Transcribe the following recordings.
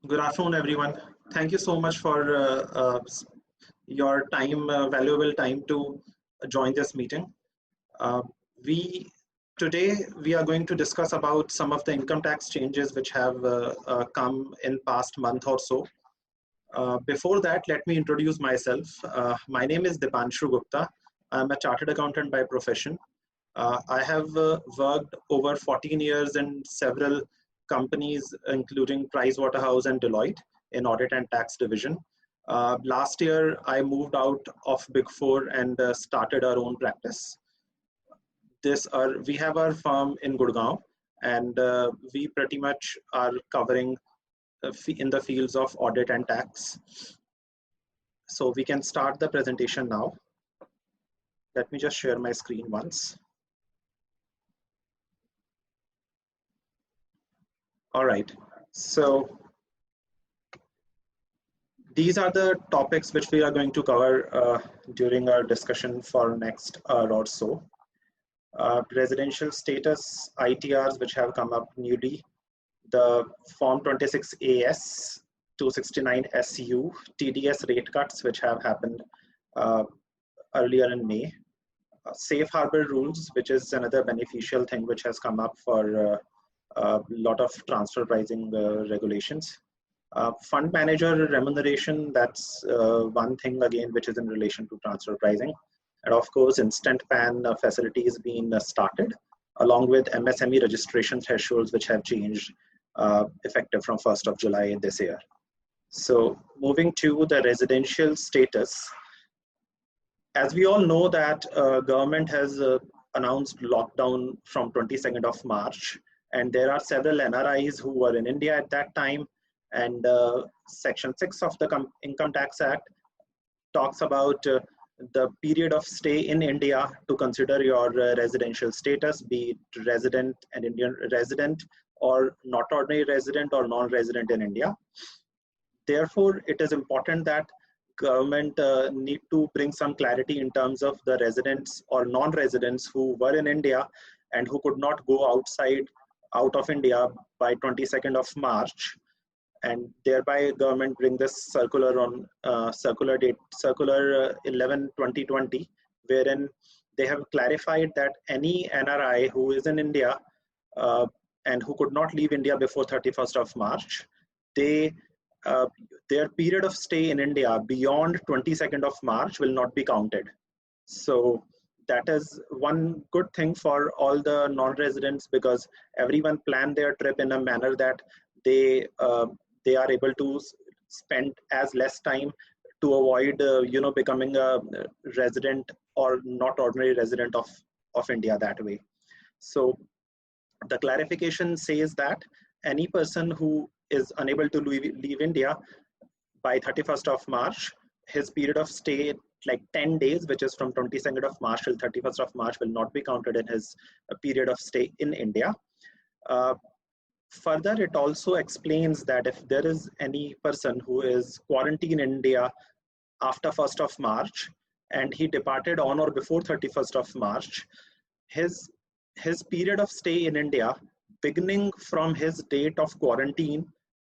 Good afternoon, everyone. Thank you so much for your time, valuable time to join this meeting. Uh, we Today we are going to discuss about some of the income tax changes which have come in past month or so. Before that, let me introduce myself. My name is Dipanshu Gupta. I'm a chartered accountant by profession. I have worked over 14 years in several companies, including Pricewaterhouse and Deloitte in audit and tax division. Last year, I moved out of Big Four and started our own practice. We have our firm in Gurgaon, and we pretty much are covering in the fields of audit and tax. So we can start the presentation now. Let me just share my screen once. All right, so these are the topics which we are going to cover during our discussion for next hour or so. Residential status, ITRs which have come up newly, the Form 26AS, 269SU, TDS rate cuts which have happened earlier in May, safe harbor rules, which is another beneficial thing which has come up for a lot of transfer pricing regulations. Fund manager remuneration, that's one thing again which is in relation to transfer pricing. And of course, instant PAN facility is being started, along with MSME registration thresholds which have changed effective from 1st of July this year. So moving to the residential status, as we all know that government has announced lockdown from 22nd of March, and there are several NRIs who were in India at that time, and Section 6 of the Income Tax Act talks about the period of stay in India to consider your residential status, be it resident and Indian resident, or not ordinary resident or non-resident in India. Therefore, it is important that government need to bring some clarity in terms of the residents or non-residents who were in India and who could not go out of India by 22nd of March, and thereby government bring this circular on circular 11/2020, wherein they have clarified that any NRI who is in India and who could not leave India before 31st of March, their period of stay in India beyond 22nd of March will not be counted. So that is one good thing for all the non-residents, because everyone planned their trip in a manner that they are able to spend as less time to avoid becoming a resident or not ordinary resident of India that way. So the clarification says that any person who is unable to leave India by 31st of March, his period of stay, like 10 days, which is from 22nd of March till 31st of March, will not be counted in his period of stay in India. Further, it also explains that if there is any person who is quarantined in India after 1st of March and he departed on or before 31st of March, his period of stay in India, beginning from his date of quarantine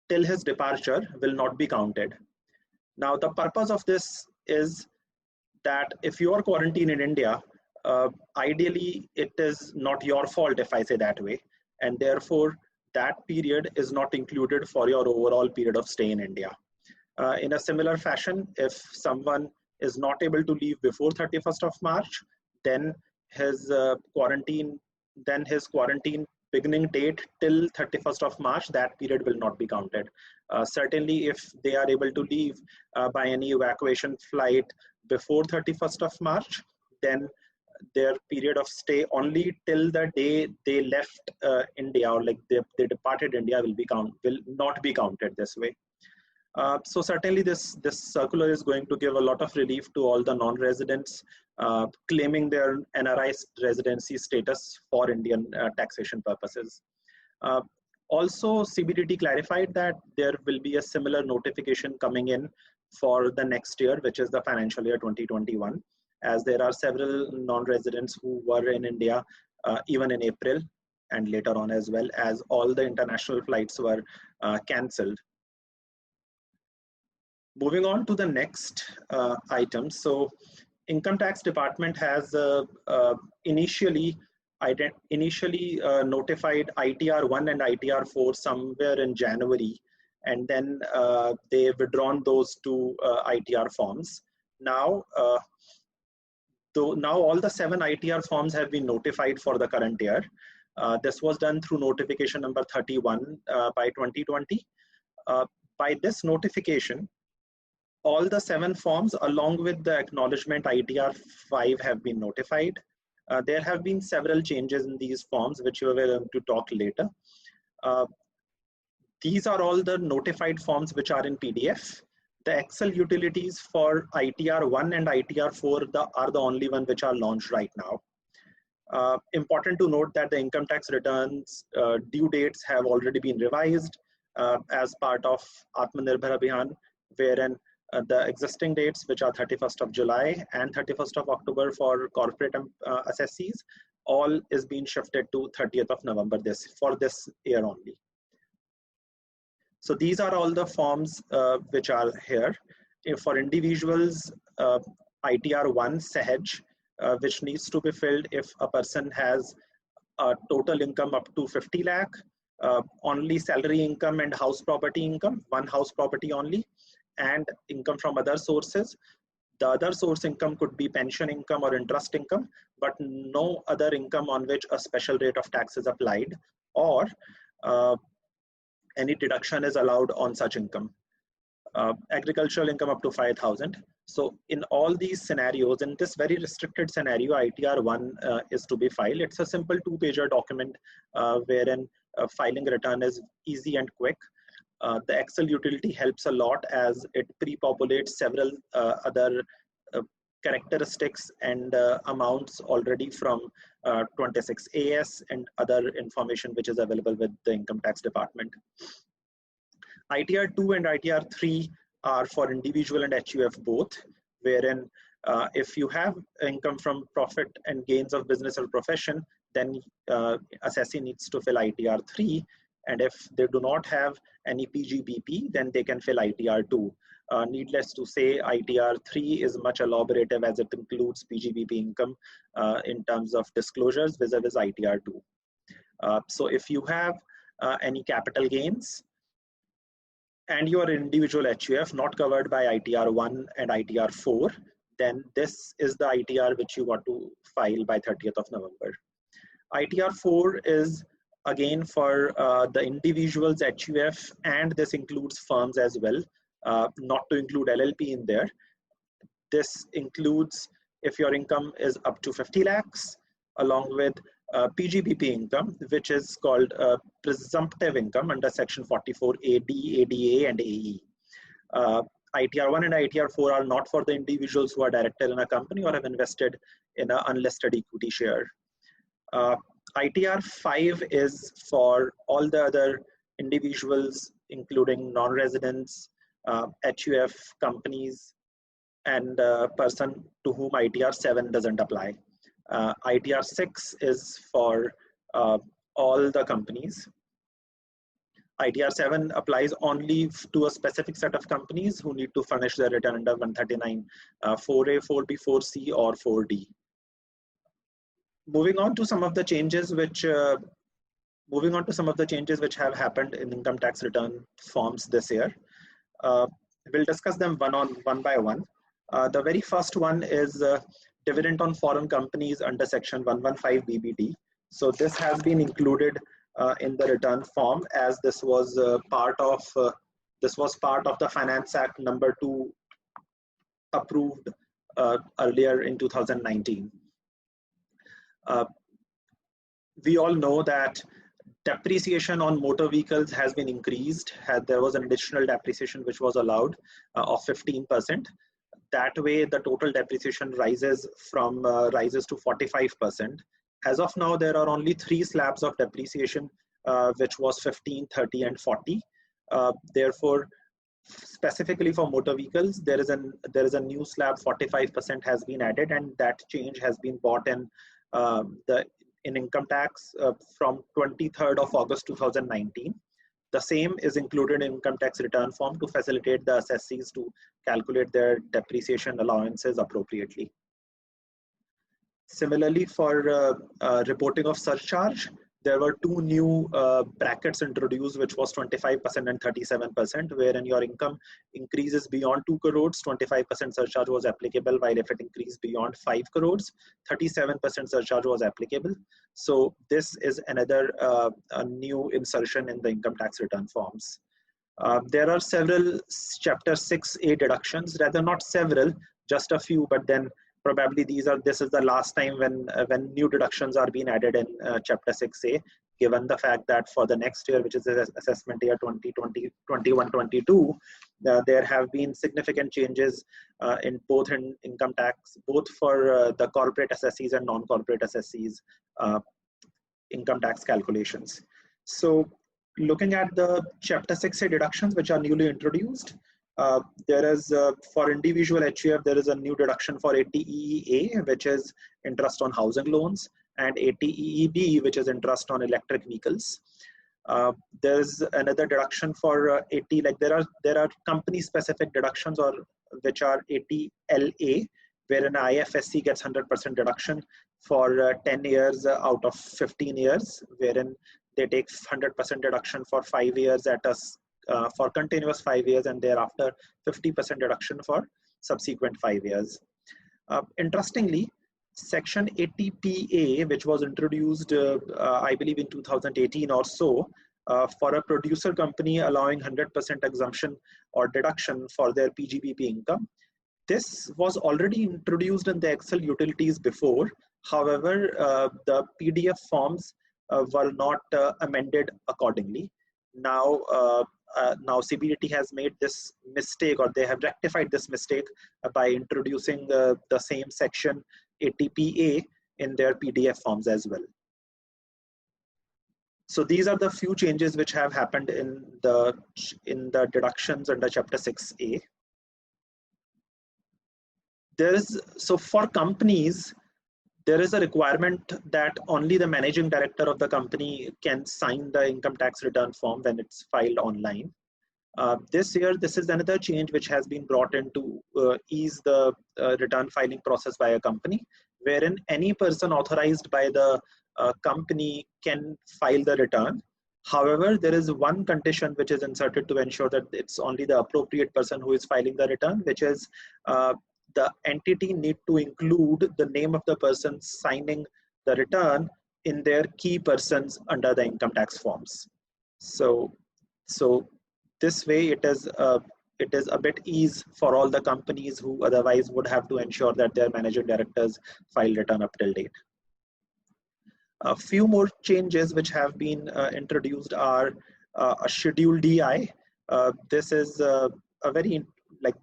till his departure, will not be counted. Now, the purpose of this is that if you are quarantined in India, ideally it is not your fault, if I say that way, and therefore that period is not included for your overall period of stay in India. In a similar fashion, if someone is not able to leave before 31st of March, then his quarantine beginning date till 31st of March, that period will not be counted. Certainly, if they are able to leave by any evacuation flight before 31st of March, then their period of stay only till the day they left India, or like they departed India, will not be counted this way. So certainly this circular is going to give a lot of relief to all the non-residents claiming their NRI residency status for Indian taxation purposes. Also, CBDT clarified that there will be a similar notification coming in for the next year, which is the financial year 2021, as there are several non-residents who were in India even in April and later on, as well as all the international flights were cancelled. Moving on to the next item. So income tax department has initially notified ITR 1 and ITR 4 somewhere in January, and then they withdrawn those two ITR forms. Now, now all the 7 ITR forms have been notified for the current year. This was done through notification number 31 by 2020. By this notification, all the 7 forms along with the acknowledgement ITR 5 have been notified. There have been several changes in these forms, which we will to talk later. These are all the notified forms which are in PDF. The Excel utilities for ITR 1 and ITR 4 are the only one which are launched right now. Important to note that the income tax returns due dates have already been revised as part of Atmanirbhar Abhiyan, wherein the existing dates, which are 31st of July and 31st of October for corporate assessees, all is being shifted to 30th of November for this year only. So these are all the forms which are here. For individuals, ITR 1 Sahaj, which needs to be filled if a person has a total income up to 50 lakh, only salary income and house property income, one house property only, and income from other sources. The other source income could be pension income or interest income, but no other income on which a special rate of tax is applied, or any deduction is allowed on such income. Agricultural income up to 5,000. So in all these scenarios, in this very restricted scenario, ITR 1 is to be filed. It's a simple 2-pager document wherein filing return is easy and quick. The Excel utility helps a lot as it pre-populates several other characteristics and amounts already from 26 AS and other information which is available with the income tax department. ITR 2 and ITR 3 are for individual and HUF both, wherein if you have income from profit and gains of business or profession, then assessee needs to fill ITR 3, and if they do not have any PGBP, then they can fill ITR 2. Needless to say, ITR 3 is much elaborative as it includes PGBP income in terms of disclosures vis-a-vis ITR 2. So if you have any capital gains and you are an individual HUF not covered by ITR 1 and ITR 4, then this is the ITR which you got to file by 30th of November. ITR 4 is again for the individuals HUF, and this includes firms as well, not to include LLP in there. This includes if your income is up to 50 lakhs, along with PGBP income, which is called presumptive income under section 44AD, ADA and AE. ITR 1 and ITR 4 are not for the individuals who are director in a company or have invested in an unlisted equity share. ITR 5 is for all the other individuals, including non-residents, HUF companies, and person to whom ITR 7 doesn't apply. ITR 6 is for all the companies. ITR 7 applies only to a specific set of companies who need to furnish their return under 139, 4A, 4B, 4C, or 4D. Moving on to some of the changes which have happened in income tax return forms this year. We'll discuss them one by one. The very first one is dividend on foreign companies under section 115 BBD. So this has been included in the return form, as this was part of the Finance Act number 2 approved earlier in 2019. We all know that depreciation on motor vehicles has been increased. There was an additional depreciation which was allowed of 15%. That way, the total depreciation rises to 45%. As of now, there are only 3 slabs of depreciation, which was 15, 30, and 40. Therefore, specifically for motor vehicles, there is a new slab, 45% has been added, and that change has been brought in in income tax from 23rd of August 2019. The same is included in income tax return form to facilitate the assessees to calculate their depreciation allowances appropriately. Similarly, for reporting of surcharge, there were two new brackets introduced, which was 25% and 37%, wherein your income increases beyond 2 crores, 25% surcharge was applicable, while if it increased beyond 5 crores, 37% surcharge was applicable. So this is another a new insertion in the income tax return forms. There are several Chapter 6A deductions, rather not several, just a few, but then probably this is the last time when new deductions are being added in Chapter 6A, given the fact that for the next year, which is the assessment year 2021-22, there have been significant changes in income tax, both for the corporate assessees and non-corporate assessees income tax calculations. So looking at the Chapter 6A deductions, which are newly introduced, there is for individual HUF, there is a new deduction for 80EEA, which is interest on housing loans, and 80EEB, which is interest on electric vehicles. There's another deduction for 80, like there are company specific deductions, or which are 80LA, where an IFSC gets 100% deduction for 10 years out of 15 years, wherein they take 100% deduction for 5 years at for continuous 5 years, and thereafter 50% deduction for subsequent 5 years. Interestingly, Section 80PA, which was introduced, I believe in 2018 or so, for a producer company allowing 100% exemption or deduction for their PGBP income. This was already introduced in the Excel utilities before. However, the PDF forms were not amended accordingly. Now CBDT has made this mistake, or they have rectified this mistake by introducing the same section 80PA in their PDF forms as well. So these are the few changes which have happened in the deductions under Chapter 6A. So for companies, there is a requirement that only the managing director of the company can sign the income tax return form when it's filed online. This year, this is another change which has been brought in to ease the return filing process by a company, wherein any person authorized by the company can file the return. However, there is one condition which is inserted to ensure that it's only the appropriate person who is filing the return, which is the entity need to include the name of the person signing the return in their key persons under the income tax forms. So this way it is a bit ease for all the companies who otherwise would have to ensure that their managing directors file return up till date. A few more changes which have been introduced are a Schedule DI. This is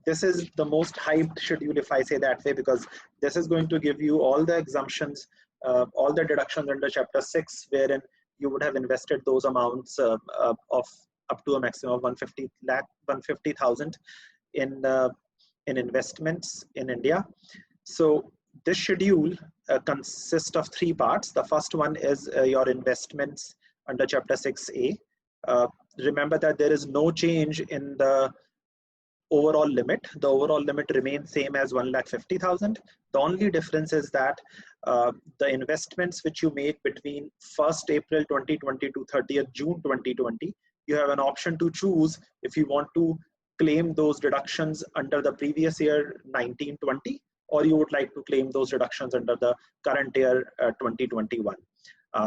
this is the most hyped schedule, if I say that way, because this is going to give you all the exemptions, all the deductions under Chapter 6, wherein you would have invested those amounts of up to a maximum of 150,000 in investments in India. So this schedule consists of 3 parts. The first one is your investments under Chapter 6A. Remember that there is no change in the overall limit. The overall limit remains same as 1,50,000. The only difference is that the investments which you make between 1st April 2020 to 30th June 2020, you have an option to choose if you want to claim those deductions under the previous year 1920, or you would like to claim those deductions under the current year 2021.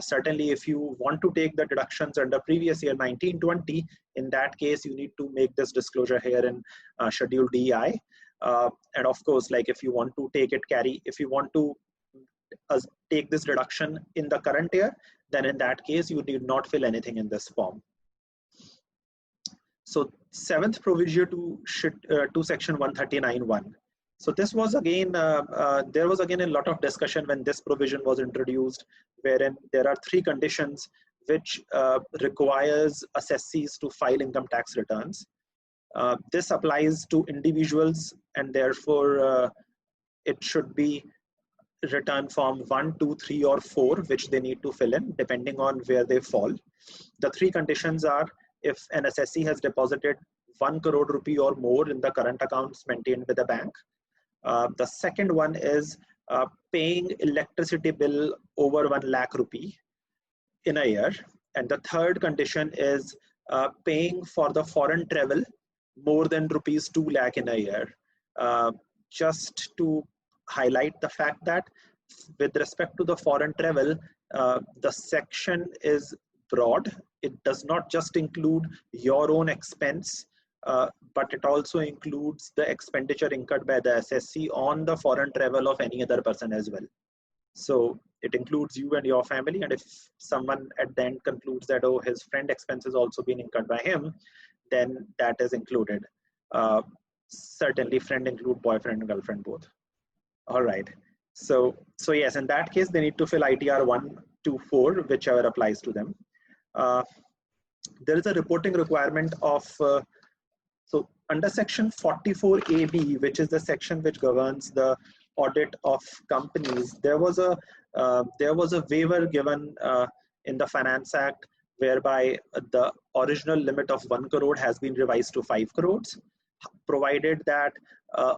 Certainly, if you want to take the deductions under previous year 1920, in that case, you need to make this disclosure here in Schedule DI. And of course, like if you want to take this deduction in the current year, then in that case, you need not fill anything in this form. So 7th provision to Section 139(1). So this was again, there was again a lot of discussion when this provision was introduced, wherein there are 3 conditions which requires assessees to file income tax returns. This applies to individuals, and therefore it should be return form 1, 2, 3, or 4, which they need to fill in depending on where they fall. The 3 conditions are if an assessee has deposited 1 crore rupee or more in the current accounts maintained with the bank. The second one is paying electricity bill over 1 lakh rupee in a year. And the third condition is paying for the foreign travel more than rupees 2 lakh in a year. Just to highlight the fact that with respect to the foreign travel, the section is broad. It does not just include your own expense, but it also includes the expenditure incurred by the SSC on the foreign travel of any other person as well. So it includes you and your family, and if someone at the end concludes that, oh, his friend expenses also been incurred by him, then that is included. Certainly friend include boyfriend and girlfriend both. All right. So yes, in that case, they need to fill ITR 1 to 4, whichever applies to them. There is a reporting requirement of, so under section 44AB, which is the section which governs the audit of companies, there was a waiver given in the Finance Act, whereby the original limit of 1 crore has been revised to 5 crores, provided that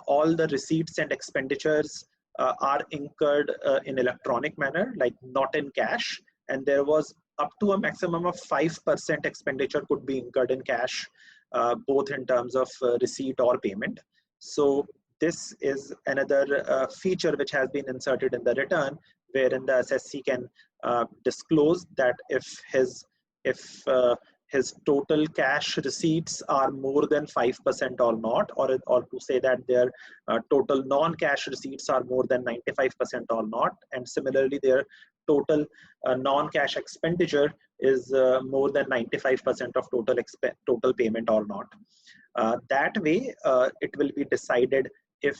all the receipts and expenditures are incurred in electronic manner, like not in cash, and there was up to a maximum of 5% expenditure could be incurred in cash, both in terms of receipt or payment. So this is another feature which has been inserted in the return, wherein the SSC can disclose that if his total cash receipts are more than 5% or not, or to say that their total non-cash receipts are more than 95% or not, and similarly their total non-cash expenditure is more than 95% of total payment or not. That way, it will be decided if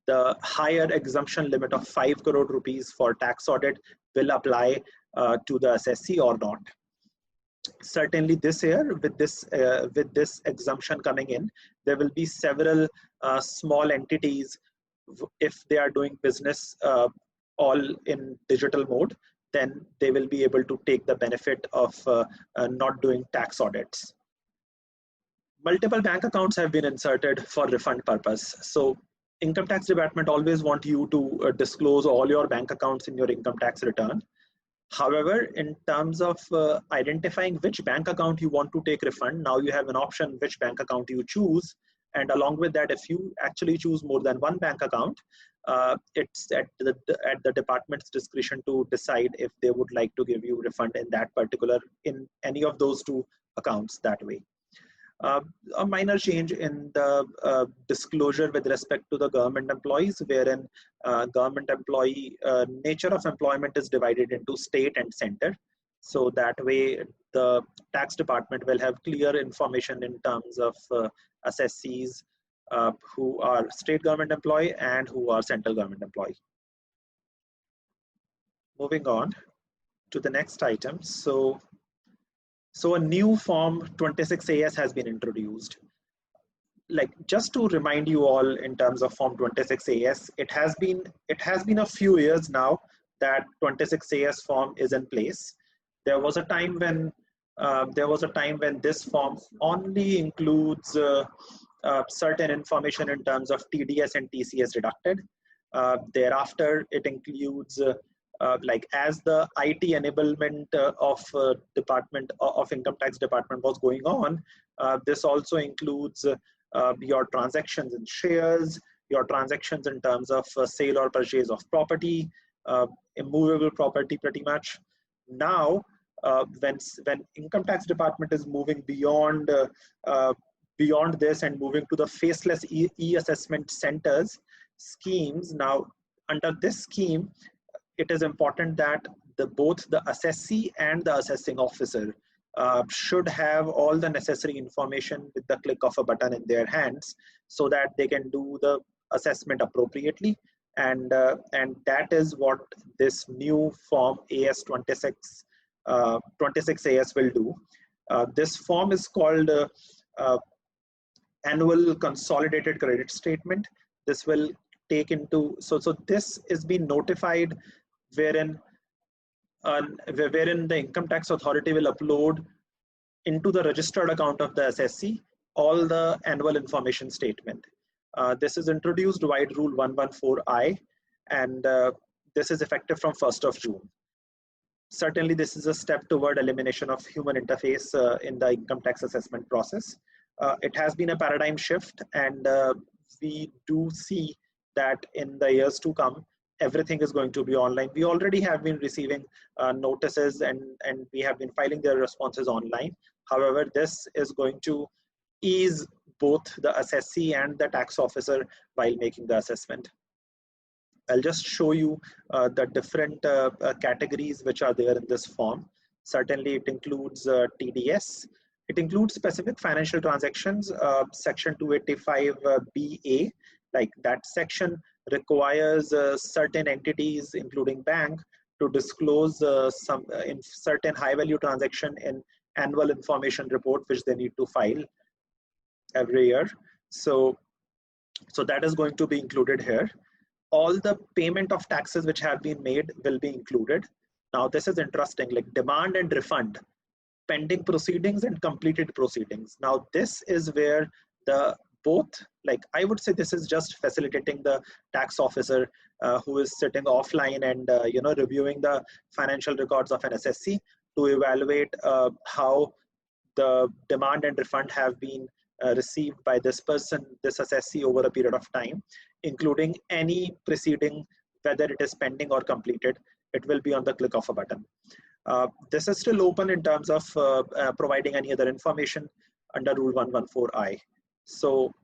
the higher exemption limit of 5 crore rupees for tax audit will apply to the SSC or not. Certainly this year, with this exemption coming in, there will be several small entities, if they are doing business all in digital mode, then they will be able to take the benefit of not doing tax audits. Multiple bank accounts have been inserted for refund purpose. So income tax department always want you to disclose all your bank accounts in your income tax return. However, in terms of identifying which bank account you want to take refund, now you have an option which bank account you choose. And along with that, if you actually choose more than one bank account, it's at the department's discretion to decide if they would like to give you refund in any of those two accounts that way. A minor change in the disclosure with respect to the government employees, wherein government employee nature of employment is divided into state and center. So that way the tax department will have clear information in terms of assessees who are state government employee and who are central government employee. Moving on to the next item. So a new form 26AS has been introduced. Like, just to remind you all in terms of form 26AS, it has been a few years now that 26AS form is in place. There was a time when this form only includes certain information in terms of TDS and TCS deducted. Thereafter, it includes like as the IT enablement of Department of Income Tax Department was going on, this also includes your transactions in shares, your transactions in terms of sale or purchase of property, immovable property pretty much. Now, when Income Tax Department is moving beyond this and moving to the faceless e-assessment centers schemes, now under this scheme, it is important that both the assessee and the assessing officer should have all the necessary information with the click of a button in their hands, so that they can do the assessment appropriately. And that is what this new form AS 26AS will do. This form is called Annual Consolidated Credit Statement. This will take into, so this is being notified wherein the income tax authority will upload into the registered account of the SSC all the annual information statement. This is introduced via Rule 114I, and this is effective from 1st of June. Certainly, this is a step toward elimination of human interface in the income tax assessment process. It has been a paradigm shift, and we do see that in the years to come, everything is going to be online. We already have been receiving notices, and we have been filing their responses online. However, this is going to ease both the assessee and the tax officer while making the assessment. I'll just show you the different categories which are there in this form. Certainly, it includes TDS. It includes specific financial transactions. Section 285BA, like that section requires certain entities, including bank, to disclose in certain high-value transaction in annual information report, which they need to file every year. So that is going to be included here. All the payment of taxes which have been made will be included. Now, this is interesting, like demand and refund, pending proceedings and completed proceedings. Now, this is where the both, like I would say this is just facilitating the tax officer who is sitting offline and reviewing the financial records of an SSC to evaluate how the demand and refund have been received by this person, this assessee, over a period of time, including any proceeding, whether it is pending or completed. It will be on the click of a button. This is still open in terms of providing any other information under Rule 114I. So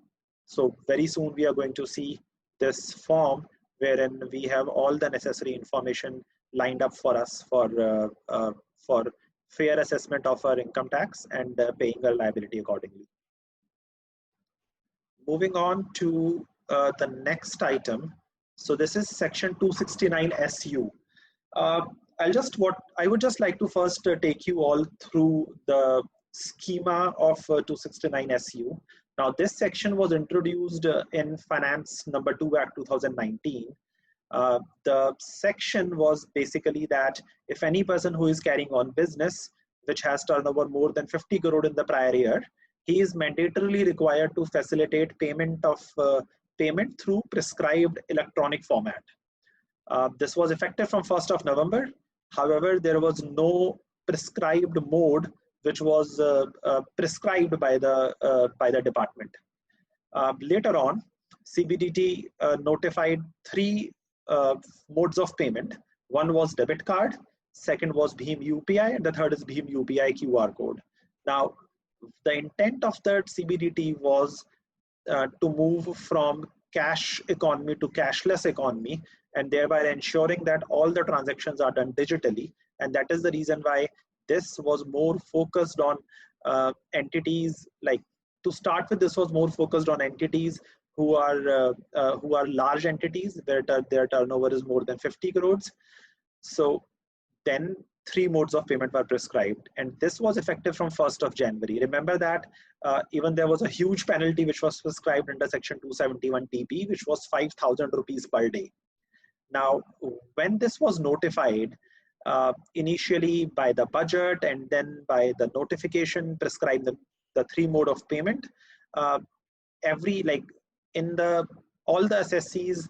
very soon we are going to see this form wherein we have all the necessary information lined up for us for fair assessment of our income tax and paying our liability accordingly. Moving on to the next item. So this is section 269 SU. I would just like to first take you all through the schema of 269 SU. Now, this section was introduced in Finance number 2 Act 2019. The section was basically that if any person who is carrying on business which has turnover more than 50 crore in the prior year, he is mandatorily required to facilitate payment through prescribed electronic format. This was effective from 1st of November. However, there was no prescribed mode which was prescribed by the department. Later on, CBDT notified 3 modes of payment. One was debit card, second was Bhim UPI, and the third is Bhim UPI QR code. Now, the intent of that CBDT was to move from cash economy to cashless economy, and thereby ensuring that all the transactions are done digitally. And that is the reason why this was more focused on entities, like to start with, this was more focused on entities who are large entities where their turnover is more than 50 crores. So then 3 modes of payment were prescribed, and this was effective from 1st of January. Remember that even there was a huge penalty which was prescribed under section 271 TP, which was 5,000 rupees per day. Now, when this was notified, initially by the budget and then by the notification prescribed the 3 mode of payment, all the SSCs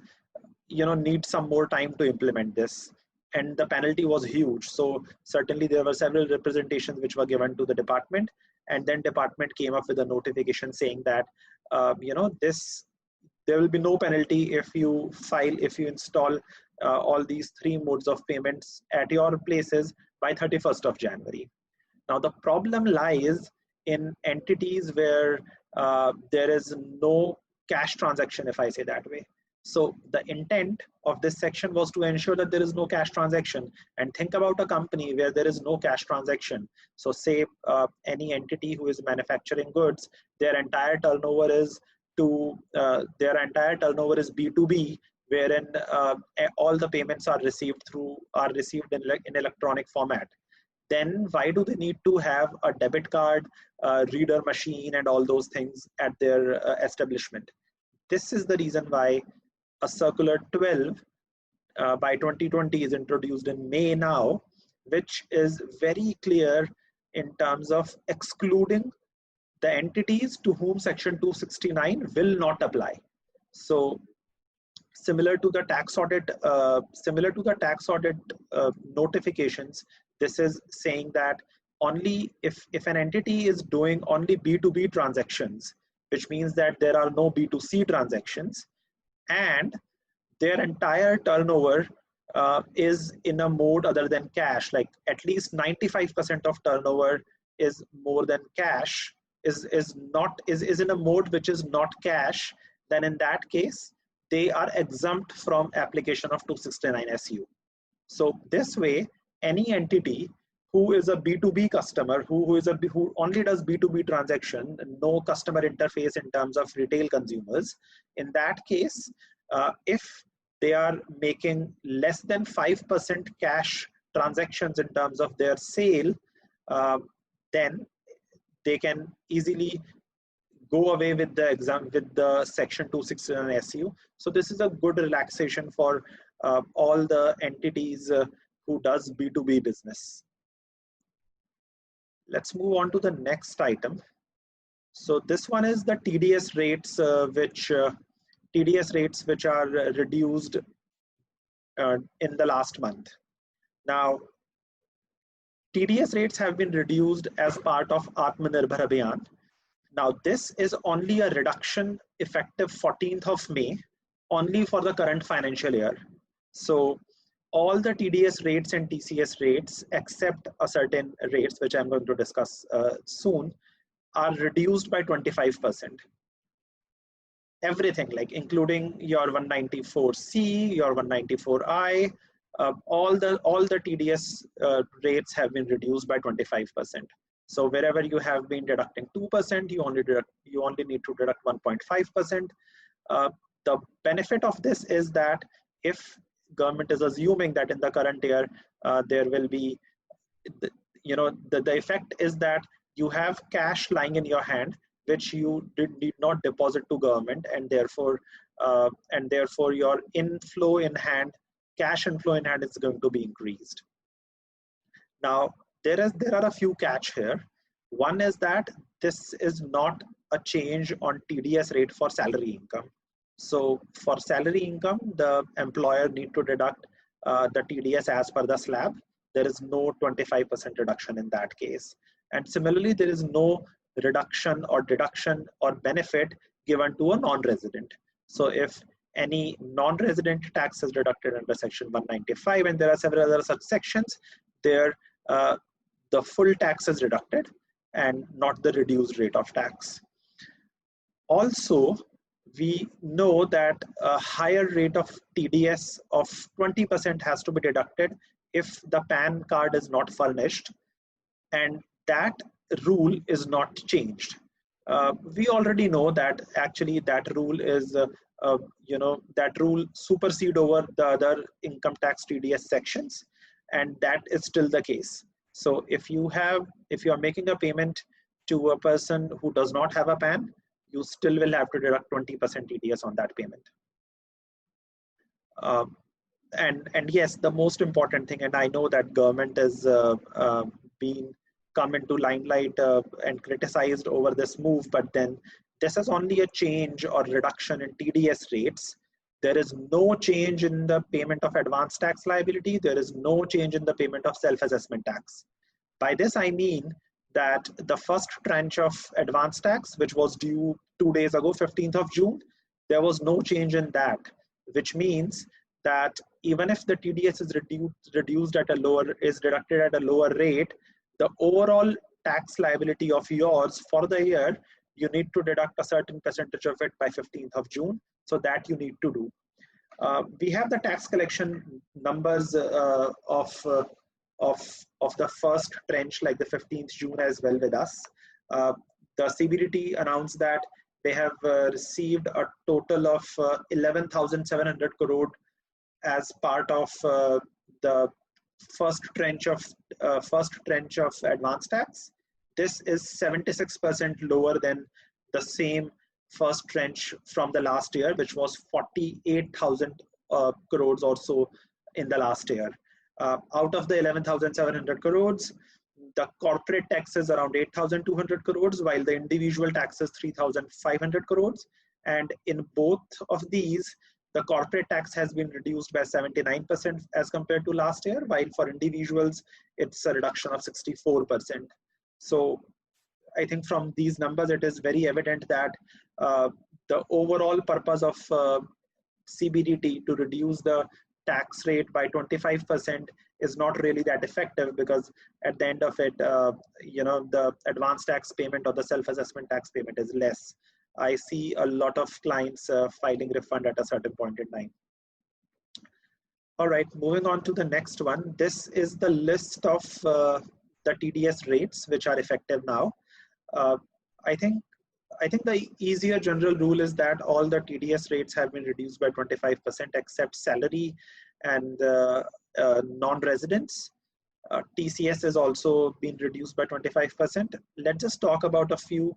need some more time to implement this, and the penalty was huge. So certainly there were several representations which were given to the department, and then department came up with a notification saying that there will be no penalty if you install all these 3 modes of payments at your places by 31st of January. Now, the problem lies in entities where there is no cash transaction, if I say that way. So the intent of this section was to ensure that there is no cash transaction. And think about a company where there is no cash transaction. So say any entity who is manufacturing goods, their entire turnover is B2B, wherein all the payments are received in electronic format. Then why do they need to have a debit card, reader machine, and all those things at their establishment? This is the reason why a circular 12 by 2020 is introduced in May now, which is very clear in terms of excluding the entities to whom Section 269 will not apply. So similar to the tax audit, notifications, this is saying that only if an entity is doing only B2B transactions, which means that there are no B2C transactions, and their entire turnover is in a mode other than cash, like at least 95% of turnover is more than cash, is in a mode which is not cash, then in that case they are exempt from application of 269 SU. So this way, any entity who is a B2B customer, who only does B2B transaction, no customer interface in terms of retail consumers, in that case, if they are making less than 5% cash transactions in terms of their sale, then they can easily go away with the Section 269 SU. So this is a good relaxation for all the entities who does B2B business. Let's move on to the next item. So this one is the TDS rates, which are reduced in the last month. Now, TDS rates have been reduced as part of Atmanirbhar Abhiyan. Now, this is only a reduction effective 14th of May, only for the current financial year. So all the TDS rates and TCS rates, except a certain rates, which I'm going to discuss soon, are reduced by 25%. Everything, like including your 194C, your 194I, all the TDS rates have been reduced by 25%. So wherever you have been deducting 2%, you only need to deduct 1.5%. The benefit of this is that if government is assuming that in the current year there will be, the effect is that you have cash lying in your hand which you did not deposit to government, and therefore your inflow in hand, cash inflow in hand, is going to be increased. Now there are a few catch here. One is that this is not a change on TDS rate for salary income. So for salary income, the employer need to deduct the TDS as per the slab. There is no 25% reduction in that case. And similarly, there is no reduction or deduction or benefit given to a non-resident. So if any non-resident tax is deducted under Section 195, and there are several other such sections, there the full tax is deducted and not the reduced rate of tax. Also, we know that a higher rate of TDS of 20% has to be deducted if the PAN card is not furnished, and that rule is not changed. We already know that actually that rule is, that rule supersede over the other income tax TDS sections, and that is still the case. So if you are making a payment to a person who does not have a PAN, you still will have to deduct 20% TDS on that payment. And yes, the most important thing, and I know that government is being come into limelight and criticized over this move, but then this is only a change or reduction in TDS rates. There is no change in the payment of advance tax liability. There is no change in the payment of self-assessment tax. By this, I mean that the first tranche of advance tax, which was due 2 days ago, 15th of June, there was no change in that, which means that even if the TDS is deducted at a lower rate, the overall tax liability of yours for the year, you need to deduct a certain percentage of it by 15th of June. So that you need to do. We have the tax collection numbers of the first tranche, like the 15th June as well with us. The CBDT announced that they have received a total of 11,700 crore as part of the first tranche of advance tax. This is 76% lower than the same first tranche from the last year, which was 48,000 crores or so in the last year. Out of the 11,700 crores, The corporate tax is around 8,200 crores, while the individual tax is 3,500 crores. And in both of these, the corporate tax has been reduced by 79% as compared to last year, while for individuals, it's a reduction of 64%. So I think from these numbers, it is very evident that the overall purpose of CBDT to reduce the tax rate by 25% is not really that effective, because at the end of it, the advance tax payment or the self-assessment tax payment is less. I see a lot of clients filing refund at a certain point in time. All right, moving on to the next one. This is the list of the TDS rates which are effective now. I think the easier general rule is that all the TDS rates have been reduced by 25% except salary and non-residents. TCS has also been reduced by 25%. Let's just talk about a few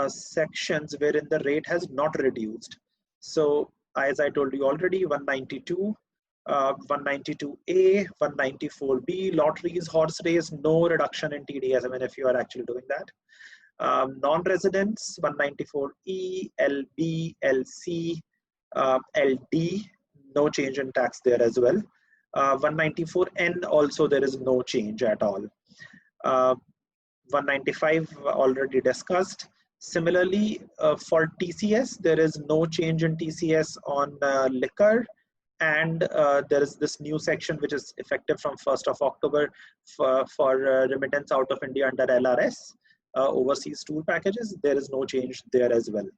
sections wherein the rate has not reduced. So as I told you already, 192, 192A, 194B, lotteries, horse race, no reduction in TDS, I mean, if you are actually doing that. Non-residents, 194E, LB, LC, LD, no change in tax there as well. 194N also there is no change at all. 195 already discussed. Similarly, for TCS, there is no change in TCS on liquor, and there is this new section which is effective from 1st of October for remittance out of India under LRS. Overseas tour packages, there is no change there as well.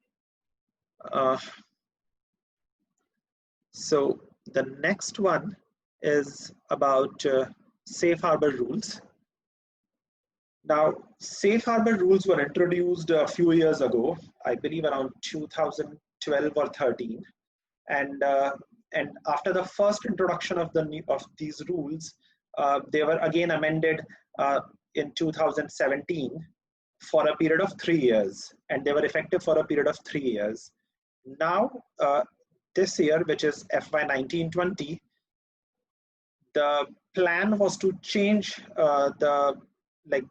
So the next one is about safe harbor rules. Now, safe harbor rules were introduced a few years ago, I believe around 2012 or 13, and after the first introduction of these rules, they were again amended in 2017 for a period of 3 years, and they were effective for a period of 3 years. Now, this year, which is FY 19-20, the plan was to change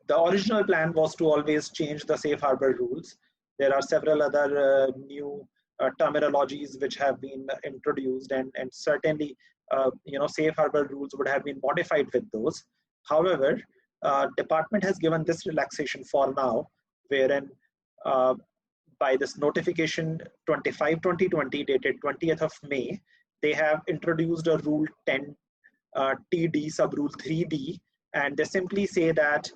the original plan was to always change the safe harbor rules. There are several other new terminologies which have been introduced, and certainly safe harbor rules would have been modified with those. However, department has given this relaxation for now, wherein by this notification 25/2020 dated 20th of May, they have introduced a rule 10 TD sub rule 3B, and they simply say that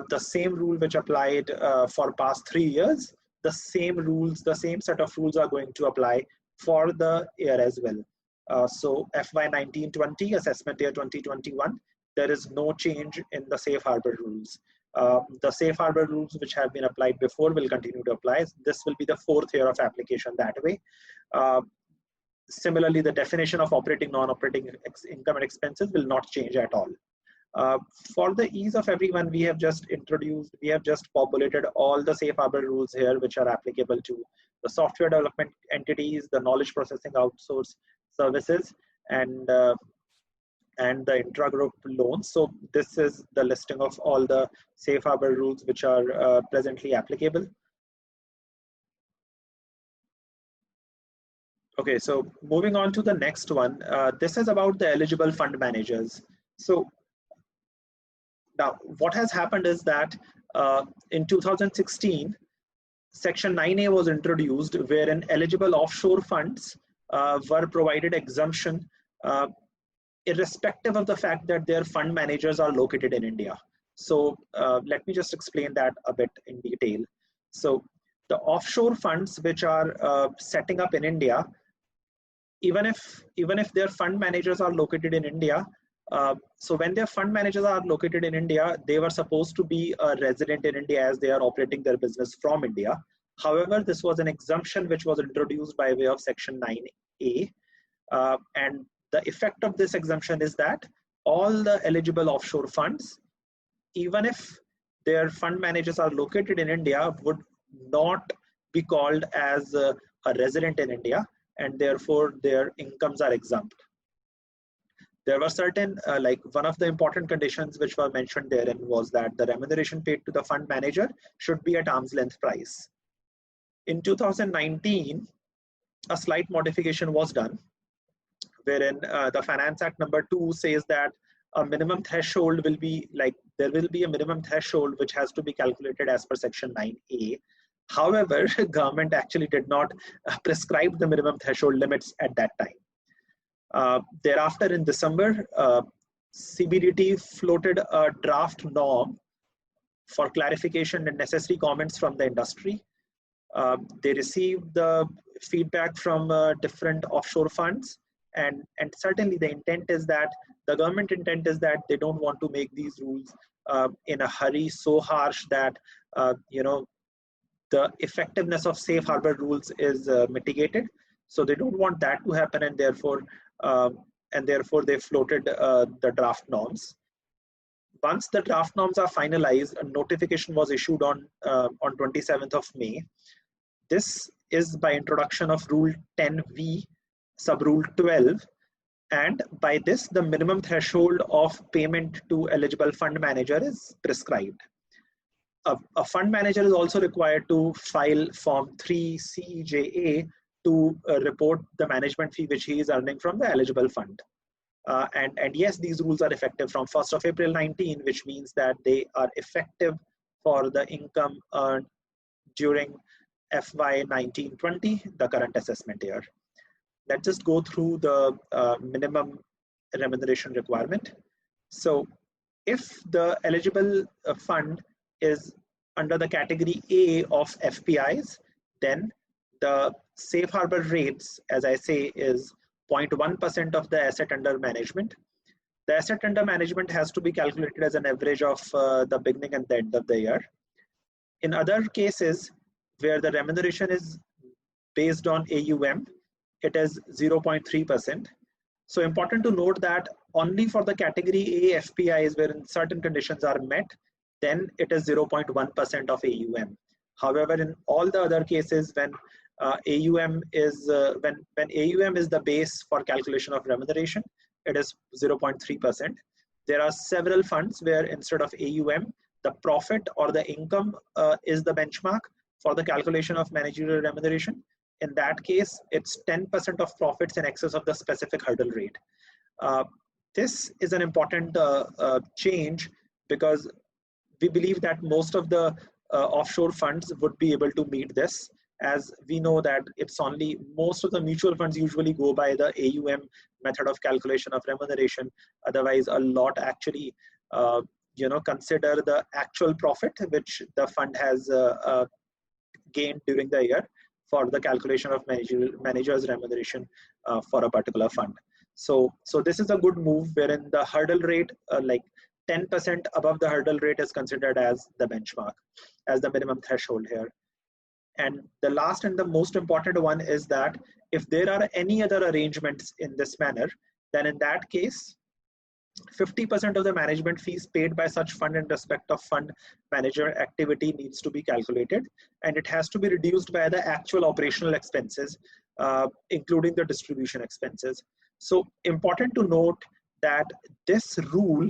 the same rule which applied for past 3 years, the same rules, the same set of rules are going to apply for the year as well. So FY 19-20, assessment year 2021, there is no change in the safe harbor rules. The safe harbor rules which have been applied before will continue to apply. This will be the 4th year of application that way. Similarly, the definition of operating, non-operating income and expenses will not change at all. For the ease of everyone, we have just populated all the safe harbor rules here which are applicable to the software development entities, the knowledge processing outsource services, and the intragroup loans. So this is the listing of all the safe harbor rules which are presently applicable. Okay, so moving on to the next one. This is about the eligible fund managers. So now what has happened is that in 2016, Section 9A was introduced, wherein eligible offshore funds were provided exemption irrespective of the fact that their fund managers are located in India. So let me just explain that a bit in detail. So the offshore funds which are setting up in India, even if their fund managers are located in India, so when their fund managers are located in India, they were supposed to be a resident in India as they are operating their business from India. However, this was an exemption which was introduced by way of Section 9A, and the effect of this exemption is that all the eligible offshore funds, even if their fund managers are located in India, would not be called as a resident in India, and therefore their incomes are exempt. There were certain, like one of the important conditions which were mentioned therein was that the remuneration paid to the fund manager should be at arm's length price. In 2019, a slight modification was done, wherein the Finance Act number 2 says that a minimum threshold will be like, there will be a minimum threshold which has to be calculated as per section 9A. However, government actually did not prescribe the minimum threshold limits at that time. Thereafter, in December, CBDT floated a draft norm for clarification and necessary comments from the industry. They received the feedback from different offshore funds, and certainly the intent is that, the government intent is that they don't want to make these rules in a hurry so harsh that the effectiveness of safe harbor rules is mitigated. So they don't want that to happen, and therefore they floated the draft norms. Once the draft norms are finalized, a notification was issued on 27th of May. This is by introduction of Rule 10V, Sub-Rule 12, and by this the minimum threshold of payment to eligible fund manager is prescribed. A fund manager is also required to file Form 3 CEJA to report the management fee which he is earning from the eligible fund. And yes, these rules are effective from 1st of April 19, which means that they are effective for the income earned during FY 19-20, the current assessment year. Let's just go through the minimum remuneration requirement. So if the eligible fund is under the category A of FPIs, then the safe harbor rates, as I say, is 0.1% of the asset under management. The asset under management has to be calculated as an average of the beginning and the end of the year. In other cases where the remuneration is based on AUM, it is 0.3%. So important to note that only for the category A FPIs, wherein certain conditions are met, then it is 0.1% of AUM. However, in all the other cases, when AUM is when AUM is the base for calculation of remuneration, it is 0.3%. There are several funds where instead of AUM, the profit or the income is the benchmark for the calculation of managerial remuneration. In that case, it's 10% of profits in excess of the specific hurdle rate. This is an important change, because we believe that most of the offshore funds would be able to meet this, as we know that it's only, most of the mutual funds usually go by the AUM method of calculation of remuneration. Otherwise, a lot actually consider the actual profit which the fund has gained during the year for the calculation of manager's remuneration for a particular fund. So this is a good move, wherein the hurdle rate, like 10% above the hurdle rate, is considered as the benchmark, as the minimum threshold here. And the last and the most important one is that if there are any other arrangements in this manner, then in that case, 50% of the management fees paid by such fund in respect of fund manager activity needs to be calculated, and it has to be reduced by the actual operational expenses, including the distribution expenses. So important to note that this rule,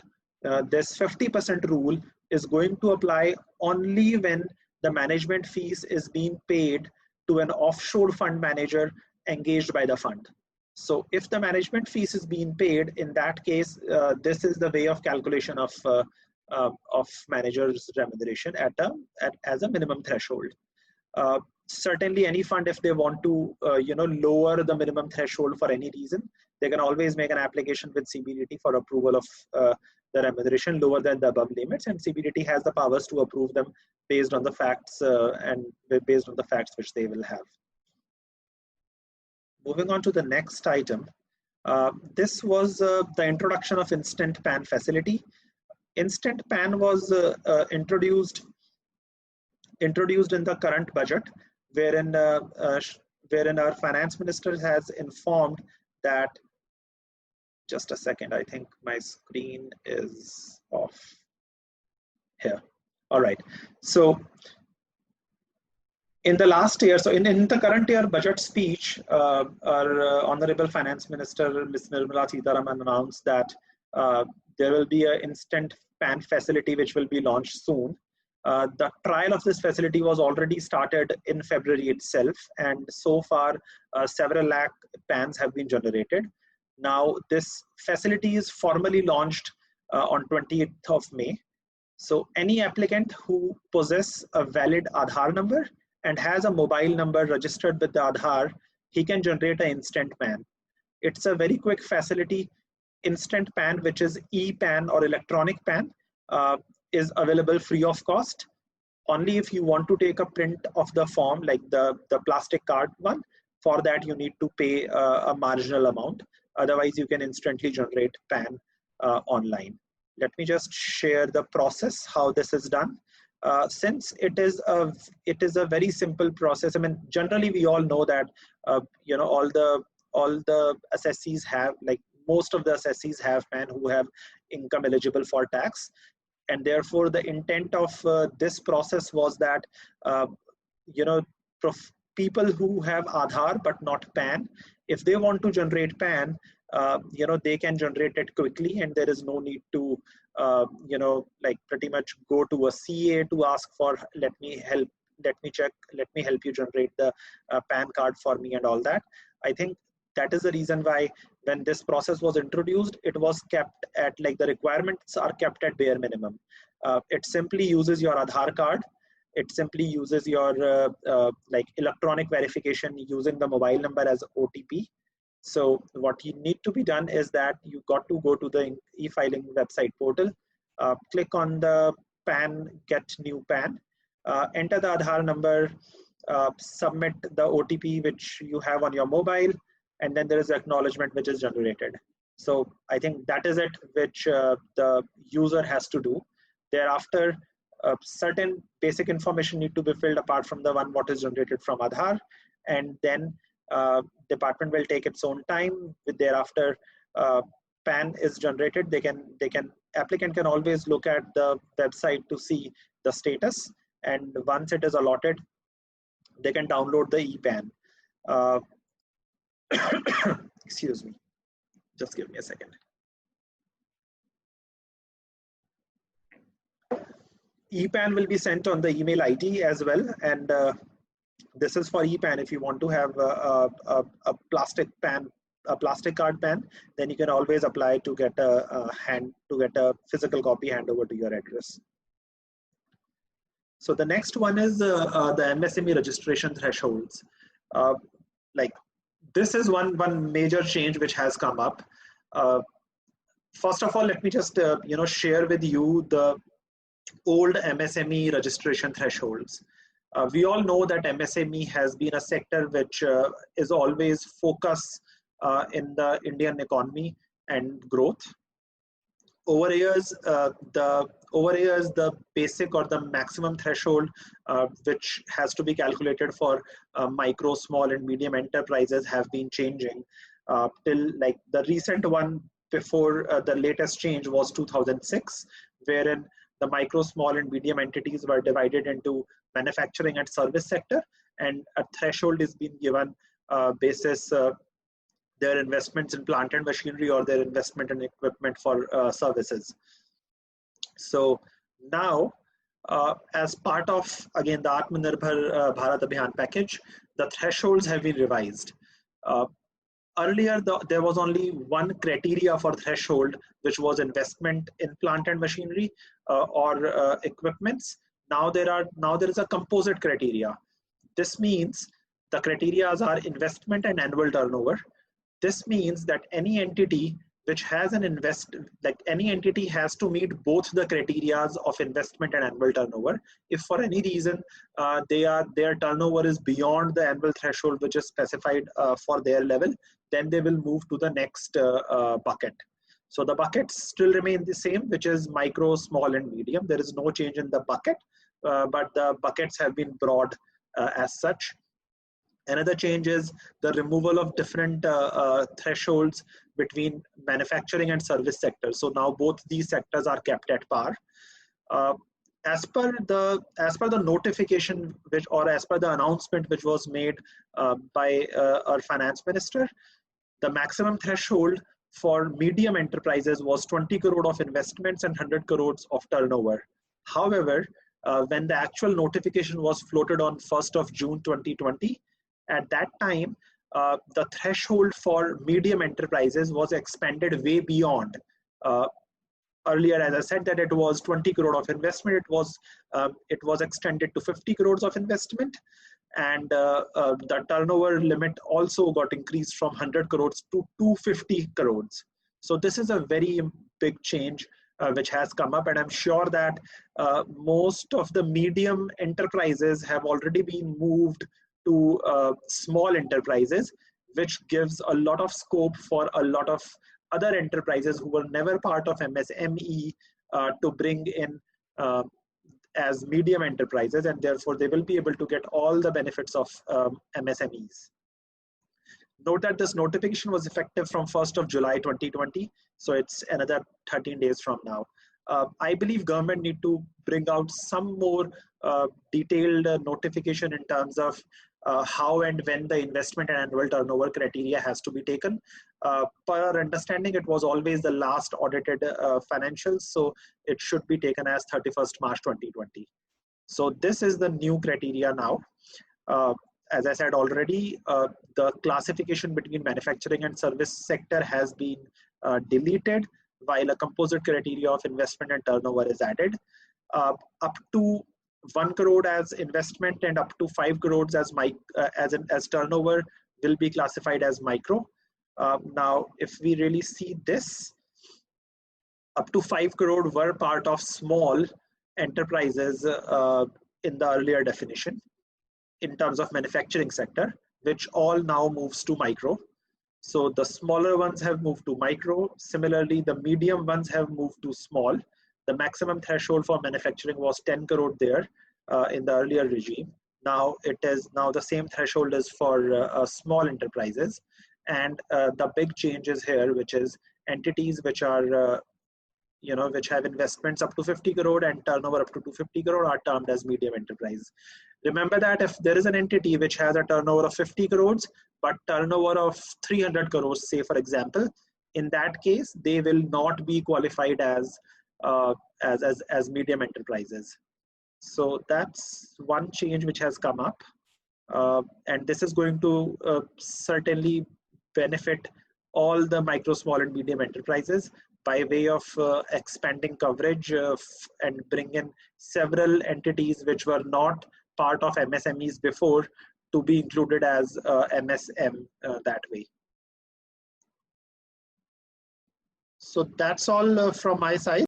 this 50% rule, is going to apply only when the management fees is being paid to an offshore fund manager engaged by the fund. So if the management fees is being paid, in that case, this is the way of calculation of manager's remuneration as a minimum threshold. Certainly any fund, if they want to lower the minimum threshold for any reason, they can always make an application with CBDT for approval of the remuneration lower than the above limits, and CBDT has the powers to approve them based on the facts which they will have. Moving on to the next item, this was the introduction of Instant PAN facility. Instant PAN was introduced in the current budget, wherein our finance minister has informed that, just a second, I think my screen is off here. All right, so In the last year, so in the current year budget speech, our Honorable Finance Minister, Ms. Nirmala Sitharaman, announced that there will be an instant PAN facility which will be launched soon. The trial of this facility was already started in February itself, and so far several lakh PANs have been generated. Now this facility is formally launched on 28th of May. So any applicant who possesses a valid Aadhaar number and has a mobile number registered with the Aadhaar, he can generate an instant PAN. It's a very quick facility. Instant PAN, which is e-PAN or electronic PAN, is available free of cost. Only if you want to take a print of the form, like the plastic card one, for that you need to pay a marginal amount. Otherwise, you can instantly generate PAN online. Let me just share the process, how this is done. Since it is a very simple process. I mean, generally we all know that all the assessees have, like most of the assessees have PAN who have income eligible for tax, and therefore the intent of this process was that people who have Aadhaar but not PAN, if they want to generate PAN, they can generate it quickly, and there is no need to like pretty much go to a CA to ask for let me help you generate the PAN card for me and all that. I think that is the reason why when this process was introduced, it was kept at, like, the requirements are kept at bare minimum. It simply uses your Aadhaar card. It simply uses your like electronic verification using the mobile number as OTP. So what you need to be done is that you got to go to the e-filing website portal, click on the PAN, get new PAN, enter the Aadhaar number, submit the OTP which you have on your mobile, and then there is acknowledgement which is generated. So I think that is it which the user has to do. Thereafter, certain basic information need to be filled apart from the one what is generated from Aadhaar, and then department will take its own time. Thereafter, PAN is generated. Applicant can always look at the website to see the status, and once it is allotted, they can download the e-PAN. Excuse me, just give me a second. e-PAN will be sent on the email ID as well, and this is for e-PAN. If you want to have a plastic PAN, a plastic card PAN, then you can always apply to get a physical copy hand over to your address. So the next one is the MSME registration thresholds. Like, this is one major change which has come up. First of all, let me just share with you the old MSME registration thresholds. We all know that MSME has been a sector which is always focused in the Indian economy and growth. Over years, the basic or the maximum threshold which has to be calculated for micro, small, and medium enterprises have been changing till, like, the recent one before the latest change was 2006, wherein the micro, small, and medium entities were divided into manufacturing and service sector, and a threshold is being given basis their investments in plant and machinery or their investment in equipment for services. So now, as part of, again, the Atmanirbhar Bharat Abhiyan package, the thresholds have been revised. Earlier, there was only one criteria for threshold, which was investment in plant and machinery or equipments. Now there is a composite criteria. This means the criteria are investment and annual turnover. This means that any entity which has an any entity has to meet both the criteria of investment and annual turnover. If for any reason their turnover is beyond the annual threshold which is specified for their level, then they will move to the next bucket. So the buckets still remain the same, which is micro, small, and medium. There is no change in the bucket, but the buckets have been broad as such. Another change is the removal of different thresholds between manufacturing and service sectors. So now both these sectors are kept at par. as per the notification which, or as per the announcement which was made by our finance minister, the maximum threshold for medium enterprises was 20 crore of investments and 100 crores of turnover. However, when the actual notification was floated on 1st of June 2020, at that time, the threshold for medium enterprises was expanded way beyond. Earlier, as I said, that it was 20 crore of investment, it was extended to 50 crores of investment, and the turnover limit also got increased from 100 crores to 250 crores. So this is a very big change which has come up, and I'm sure that most of the medium enterprises have already been moved to small enterprises, which gives a lot of scope for a lot of other enterprises who were never part of MSME to bring in as medium enterprises, and therefore they will be able to get all the benefits of MSMEs. Note that this notification was effective from 1st of July 2020, so it's another 13 days from now. I believe government need to bring out some more detailed notification in terms of how and when the investment and annual turnover criteria has to be taken. Per our understanding, it was always the last audited financials, so it should be taken as 31st March 2020. So this is the new criteria now. As I said already, the classification between manufacturing and service sector has been deleted, while a composite criteria of investment and turnover is added. Up to 1 crore as investment and up to 5 crores as turnover will be classified as micro. Now, if we really see this, up to 5 crore were part of small enterprises in the earlier definition in terms of manufacturing sector, which all now moves to micro. So the smaller ones have moved to micro. Similarly, the medium ones have moved to small. The maximum threshold for manufacturing was 10 crore there in the earlier regime. Now the same threshold is for small enterprises. And the big change is here, which is entities which are which have investments up to 50 crore and turnover up to 250 crore are termed as medium enterprise. Remember that if there is an entity which has a turnover of 50 crores, but turnover of 300 crores, say for example, in that case, they will not be qualified as medium enterprises. So that's one change which has come up. And this is going to certainly benefit all the micro, small and medium enterprises by way of expanding coverage and bring in several entities which were not part of MSMEs before to be included as MSM that way. So that's all from my side.